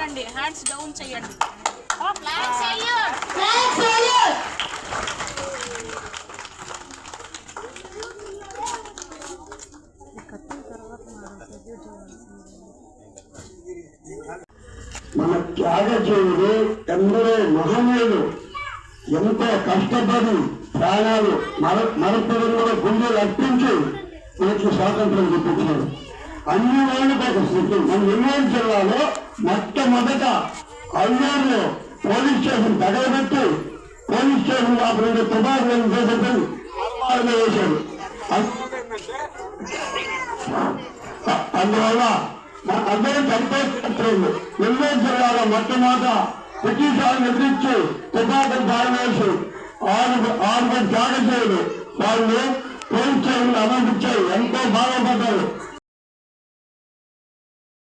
పెట్టండి, hands down చేయండి. మన త్యాగజీవులు ఎందరో మహనీయులు ఎంతో కష్టపడి ప్రాణాలు మరపడం కూడా గుండెలు అర్పించి మనకి స్వాతంత్రం చూపించారు. అన్ని వాళ్ళకి ఒక స్థితి. మన నెల్లూరు జిల్లాలో మొట్టమొదట అల్లూరులో పోలీస్ స్టేషన్ తగలబెట్టి పోలీస్ స్టేషన్ లోపల తుపాకులను చేసేటప్పుడు అమ్మాయిలో వేశాడు. అందువల్ల అందరూ చనిపోతున్నారు. నెల్లూరు జిల్లాలో మొట్టమొదట బ్రిటిష్ వాళ్ళని ఎదిరించి తుపాకులు పారవేసి ఆరుగురు త్యాగజీవులు వాళ్ళు పోలీస్ స్టేషన్ అనుమతించారు. ఎంతో బాధపడ్డారు.